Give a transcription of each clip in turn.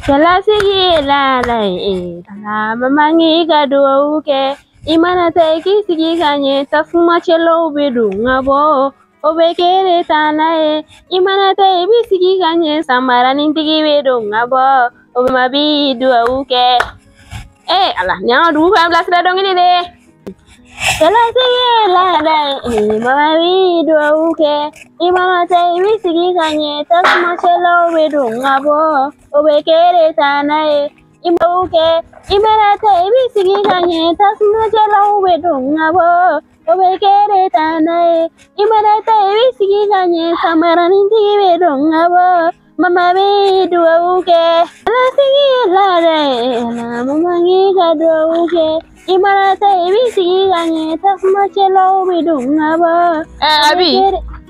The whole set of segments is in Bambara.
Selasigi la mamangi gado ke imana teki sigi ganye tasuma chelo bedu ngabo obekere tanae imana te bisigi ganye samara nintigi bedu ngabo obimabi duauke ala nyanga du fa blasra dongini de Selasigi la mamangi duauke imana te bisigi ganye tasuma chelo bedu ngabo obekere tanae imauke imerate ibisigi ganye tasuma chelo bedu ngabo obekere tanae imerate ibisigi ganye samara nintigi bedu ngabo mama bedu auke Selasigi la mamangi gado auke imerate ibisigi ganye tasuma chelo bedu ngabo abi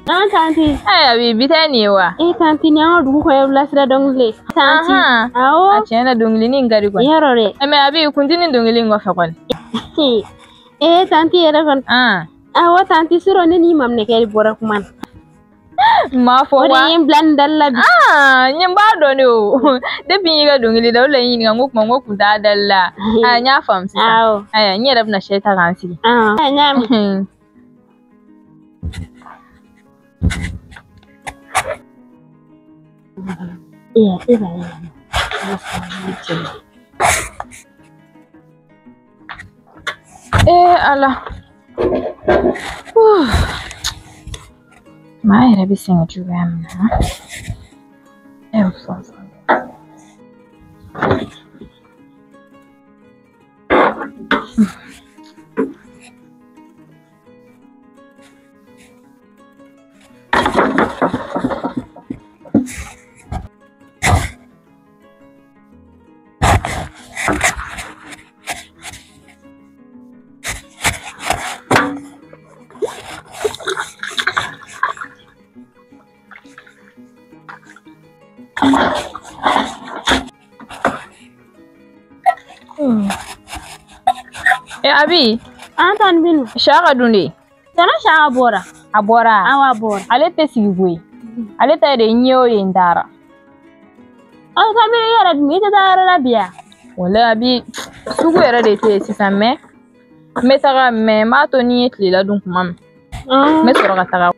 tanti abi bitani wa tanti nyanga du ko blasra dongle tanti awo achena dongli ni ngari ko yarore abi kuntini dongli ngo fa kon tanti era kon awo tanti suro ne ni mam ne kay bora kuman ma fo wa yim blandal la nyamba do ne o de bi ga dongli da wala yin ngok ma ngok da dalla nya fam si aya nyera na sheta kan si nyam Allah. Ma era bisogno giocare. Un po'. Abi antan binu shaka dunde tana shaka bora awa bora ale te sigwe ale ta de nyo yendara ta mi yara mi ta dara rabia wala abi sugu yara de te sisamme metaga me mato ni tlela dun kuma me soroga taga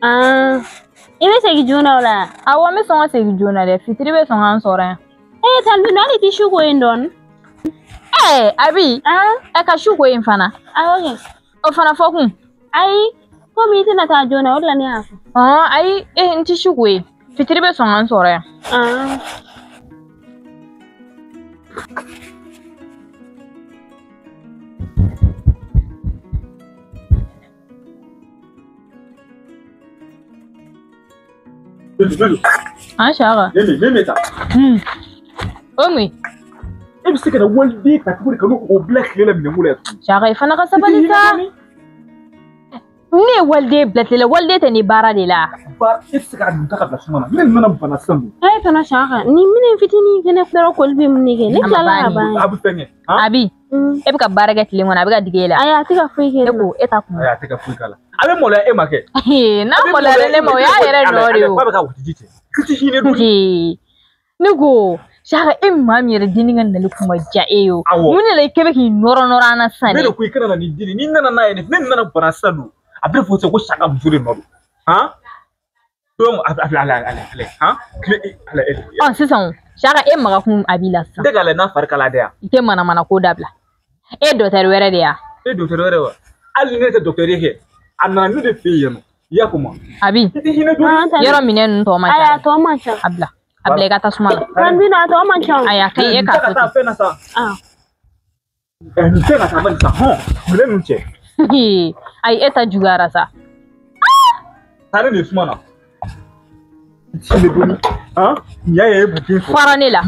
ibe segi juna wala awa me songa segi juna de fitri be songa ansora tan binu ali ti shugo indon abi ka shugo yin fana awoge o fana fokun ai ko mi tina ta jona wala ne afu ai nti shugo fitri be songa ansora Shaka. Meta. Omi. Ebisi kana walde ka kuburi kanu o black lela min mula. Shaka ifana ka sabalita. Ne walde black lela walde ta ni bara de la. Ba ebisi ka dun ta ka suma. Min nan bana sandu. Tana shaka ni min fitini kene daro kolbi mun ne ke ne kala ba. Abu fenge. Abi. Ebi ka bara ga tili ngona abi ga digela. Aya tika fuike. Eko eta ku. Aya tika fuike la. Abe mola e make. Na mola le mo ya yere no. Ba ka wuti jite. Kiti hine du. Nugo. Shaka imma mi diningan na kuma jaeyo. Mune le kebe ki noro na sane. Me ku ikana ni dini ni nana na ne nana bana sanu. Abe fo se ko shaka buzure no. Ha? Donc ala ha? Oh sisan shaka imma ka kun abila sa. Daga le na farka la dia. Ite mana ko dabla. Docteur were de ya. Docteur were wa. Ali ne te docteur yake. Anna nu de fiye no. Ya kuma. Abi. Yoro minen to ma cha. Aya to ma cha. Abla ga ta suma. Kan bina to ma cha. Aya kai e ka to. Ta fe na sa. Ni te na ta ban sa. Mule nu che. Ai eta jugara sa. Tare ni suma na. Ti le boni. Ya ye bukin so. Faranela.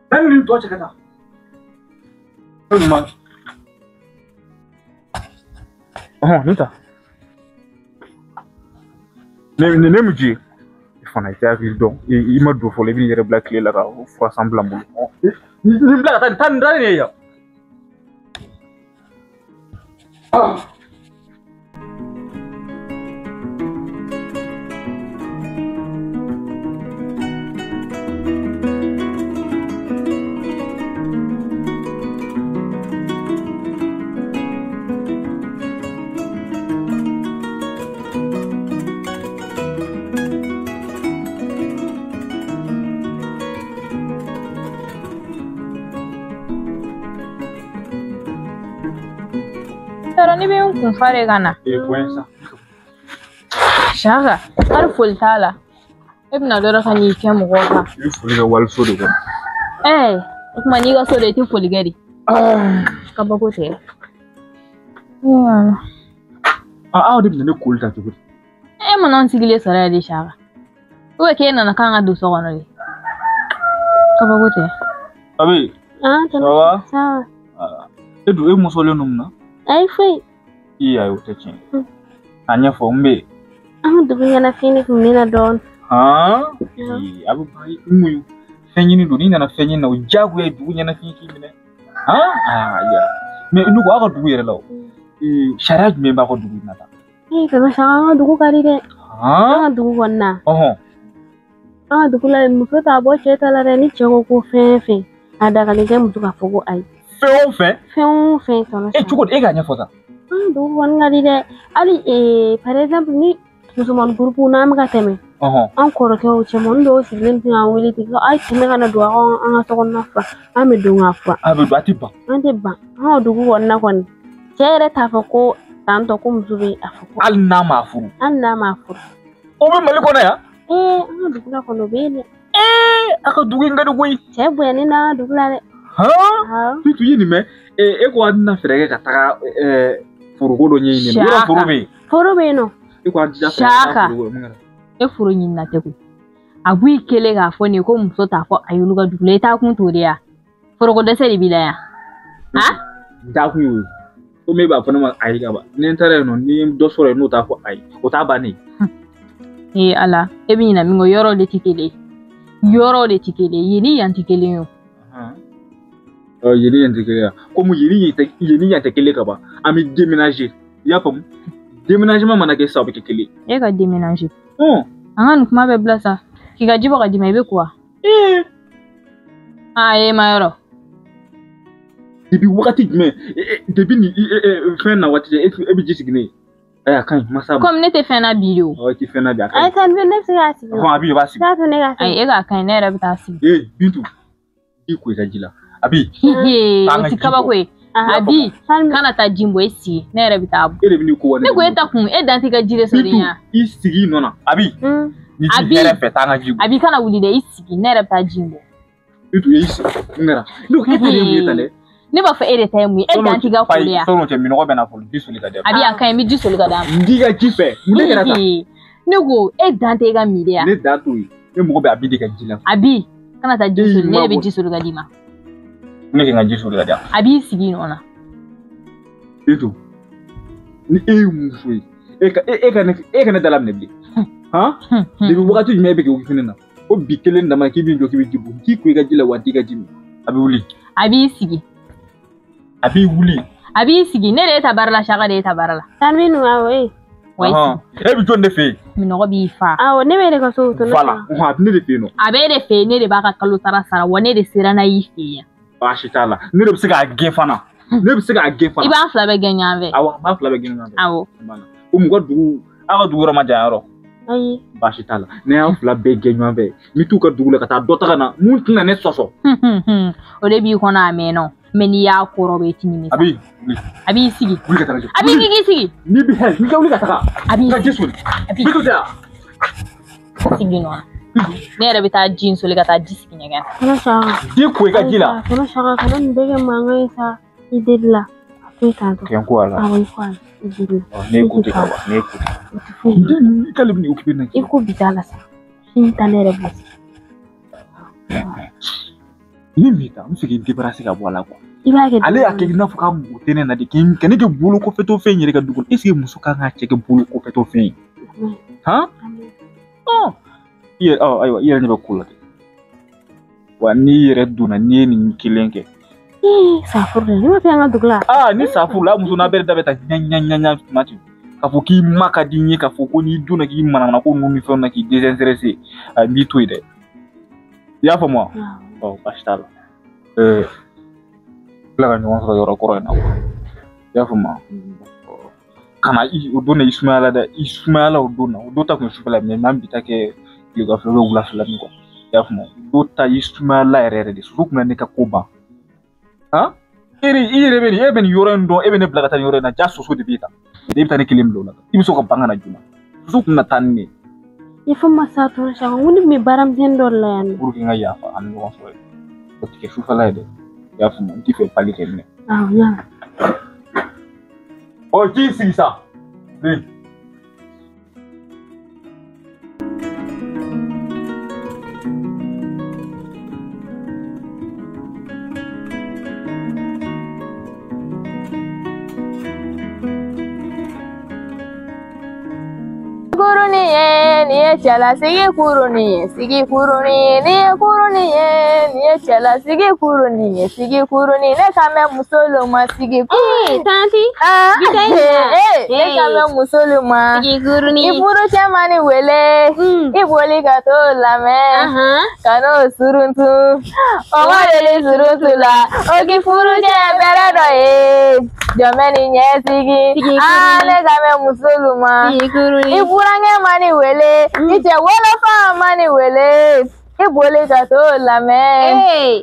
Dan ni to che kana. Nita. Ne muji. Fana ita vil don. I ma do fo le bi yere black le la ka fo assemblement bulu. Ni black tan ne ya. Tara ni be kun fare kana. Poinsa. Shaka, har fultala. Ibna dora kan yi ke mu goka. Fulga wal so de ko. Kuma ni ga so da ti fulgari. Ka ba ko te. De ne kulta to. Mo non sigile sara de shaka. O ke na kan adu so kono ni. Ka ba ko te. Abi. Sawa. Sawa. Edu musole numna. Ai foi. Iya yo tecin. Anya fombe. Dugu yana fini kumina don. Abu bai muyu. Fenyi do ni na fenyi na ujagu ya dugu yana fini kimine. Ya. Me nugo aka dugu yere law. Sharaj me ba ko dugu na ta. Kana shanga dugu kari de. Dugu wonna. Dugu la muso ta bo cheta la ni chego ko fefe. Ada kali je mutu ka fogo ai. Fe kana. Chuko de ga nya fota. Dugu wonna di de. Ali par exemple ni musuman grupu na mga teme. An koro ke o chemon do silin ti awili ti ai teme kana do an to kon nafa. Ame do ngafa. Abe batiba. Ande ba. Dugu wonna kon. Chere ta fako tanto ko muzube afako. Al na mafuru. O be mali kona ya? Dugu la kono bele. Aka dugu ngado goyi. Chebu ya ni na dugu la de. Fitu yini me ko adna frege ka taka furugo do nyini no furube no ko adja shaka furu nyin na teku agui kele ga fo ni ko muso ta fo ayunu ga dule ta kun toriya furugo da sai bilaya da ku yo to me ba fo na ai ga ba ni tare no ni do sore no ta fo ai o ta ba ni ala ebi na mingo yoro de tikele yini yan tikele yo yini yan tikele comme yini yan tikele ka ba ami déménager ya fam déménagement mana ke sabu tikele ka déménager angan kuma be blasa ki ga jibo ga jima be quoi mayoro depuis wakati me depuis ni fin na wati ebi jisigné kan masa comme nete fin na bidio ti fin na biaka ai kan be nefsi ga si abi ba si ta to ne ga si ga kan ne rabita si bintu iko ga jila abi ti kaba ko abi kana ta jimbo esi ne rabita abu ni ko woni ne ko eta kun danti ga jire sorinya isigi nona abi ni ti here feta nga jimbo abi kana wuli de isigi ne rabita jimbo bintu isi ngara no ke tele mu yetale ne ba fa ta mu danti ga kuliya so no te mi no be na fo disuli ga dem abi akan mi disuli ga dam ndiga jife mu ne gara ta ne go danti ga mi dia ne datu ne mu go be abi de ga jila abi kana ta disuli ne be disuli ga dima ne ke nga disuli ga dem abi sigi nona itu ni mu fui ka ne dalam ne bi de bi wakati me be ke ukinena o bi kelen da ma ki bi jo ki bi jibu ki ko ga jila wanti ga jimi abi wuli abi sigi ne de ta barla shaka de ta barla tan minu awe bi jonde fe mi no bi fa ne be de ko so to fala ne de fe no abe de fe ne de ba ka kallo sara wone de sira na yi fe ya ba shi tala ne de siga gefana iba fla be ganyave ba fla be ganyave awo mu go du aga du ro ma jaaro ai ba shi tala ne ya fla be ganyave mi tu ka du le ka ta do ta na mun tuna ne soso o de bi ko na ameno meni ya koro be tinimi abi sigi abi sigi ni bi he ni ka wuli ka taka abi ka jesu abi bi to da sigi no ne ra bita jin so le ka ta jisiki nyega kana shaka di ko ga jila kana shaka kana ndege mangai sa idilla apeka to ken ko ala awi kwa idilla ne ko te kawa ne ko ni kalibni ukibina iko bitala sa sintanere bus ni mita mfiki débarrasser ka bola ko ibage ale akeli na fuka mutene na de kin ke bulu ko feto fe nyere ka dugul esi musuka nga cheke bulu ko feto fe aywa yere ne ba kula wa ni yere duna ni kilenke safur ni ma fi nga dugla ni safur la muso na bere da beta nya mati ka fo ki maka dinye ka fo ko ni duna ki mana ko numi fe na ki désintéressé mi to ide ya fa moi pastal la ni won so yoro ko na ya fa moi kana udona Ismaila udota ko shufala me mambita ke liga flo gula fla mi ko ya fa moi udota Ismaila erere de su kuna ne ka koba iri ben yoren do e ben blaga tan yoren na jasso so de bita de bita ne kilim do na ibi so ko bangana juma so kunna tanni ifo masato sha woni mi baram den do la yan pour ki nga yafa am no so ko tike fu fala de yafa mo ti fe pali ken ya o ji sisa ni kuruni ye chala sigi kuruni ni kuruni ye chala sigi kuruni ne kame musoloma sigi kuruni tanti ne kame musoloma sigi kuruni iburu chamani wele iboli gato lame kano suruntu omarele suruntu la ogi furu je beredo jomeni nye sigi ne kame musoloma sigi kuruni Iburange mani wele, ite wele fa mani wele. Ibole gato lame,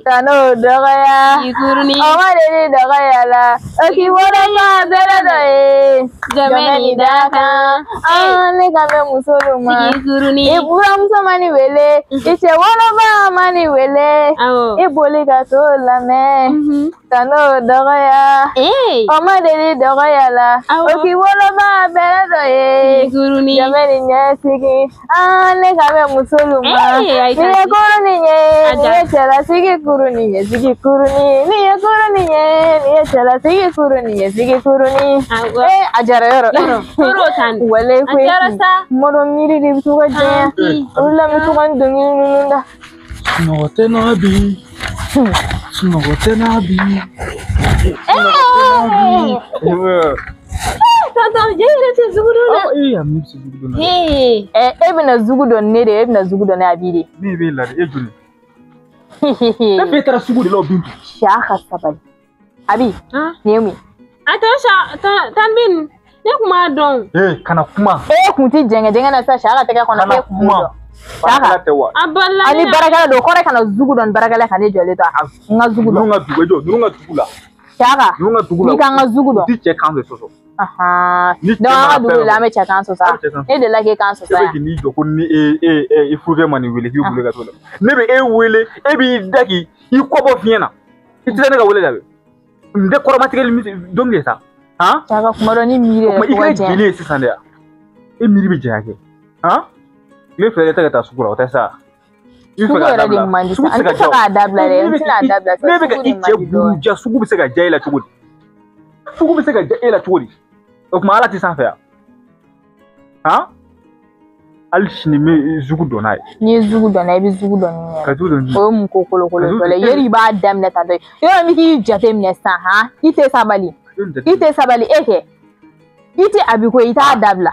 kano dogaya. Omade dogaya la. Oki wele fa bere doye. Jameni daka. Ne kame musoluma. Iburange mani wele, ite wele fa mani wele. Ibole gato lame, kano dogaya. Omade dogaya la. Oki wele fa bere doye. Jameni nyasigi. Ne kame musoluma. Kuruni ye chala sigi kuruni ye sigi kuruni ni ye kuruni ye ni ye chala sigi kuruni ye sigi kuruni ajara yoro tan wale kwe ajara sa modo miri di tuwa je ulla mi tuwa ndungi nunda Snogote na bi tata jere te zugudona am nipsi zugudona ebina zugudon ne de ebina zugudon abide ni be la ejuni na fetara sugudu lo bintu shaka sabali abi nemi atasha tanbin ne kuma don kana kuma kunti jenga na sa shaka take kona ke kuma shaka aballa ani baragala do kore kana zugudon baragala kana jole to nga zugudon nunga tugula shaka ni kan zugudon ti che kan so donc a dugula la me chakan so sa e de la ke kan so sa e ni do ko ni e fuge mani wele ki bule ga to ne be wele e bi daki i ko bo fiena ti tane ga wele da be nde ko matigel mi donge sa chaka kuma do ni mire ko je bile si sande e miri be jake le fere ta sukura ta sa sukura di mandi sa an ta dabla re tina dabla sa ne be ga ike buja sugu be se ga jaila chugudi sugu be se ga jaila chugudi o kuma ala ti san fa alshini me zugu donai ni zugu donai bi zugu donai ka zugu donai o mu kokolo to le yeri ba dam na tando yo mi ki jate mi sa ite sabali eke ite abi ko ita dabla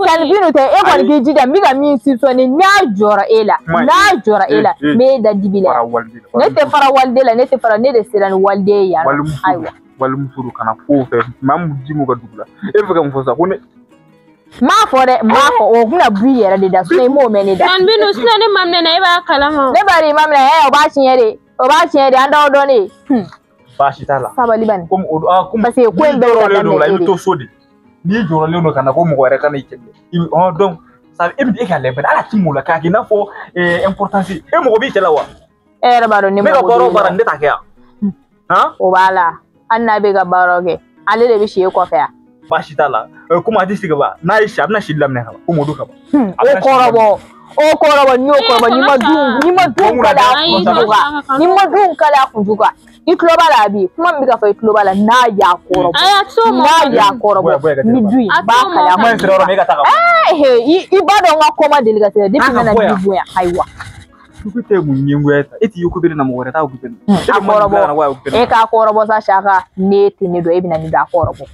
kalbinu te e ko ki jida mi ga mi si so ni na jora ela me da dibila ne te fara walde la ne te fara ne de siran walde ya aywa walum furu kana fo fe mam dimu ga dugla e fe ga mo fosa ko ne ma fore ma ko o kuna buyere de da sunai mo meni da tan binu suna ne mamne na iba kalama ne bari mamne o ba chinyere anda odo ne ba shi tala sabali ban kom odo kom parce que ko ndo le no la to sodi ni joro le no kana ko mo gore kana ikende donc ça e bi e ka le ben ala timula ka ki na fo importance e mo bi tela wa baro ne mo ko baro bara ndeta ke o bala annabe ga baroge ale de bi shi ko fa bashi tala kuma ti siga ba na isha na shi lamne ka ko modu ka ba o korobo ni ma dun kala kunjuga ni global abi kuma mi ka fa global na ya korobo ni dui ba kala ma sero me ka ta ka i bado nga koma delegate de pina na dibu ya haiwa tukute munyingu eta eti yukubiri na mugore ta ukupeni ka korobo sa shaka neti ni do ebina ni da korobo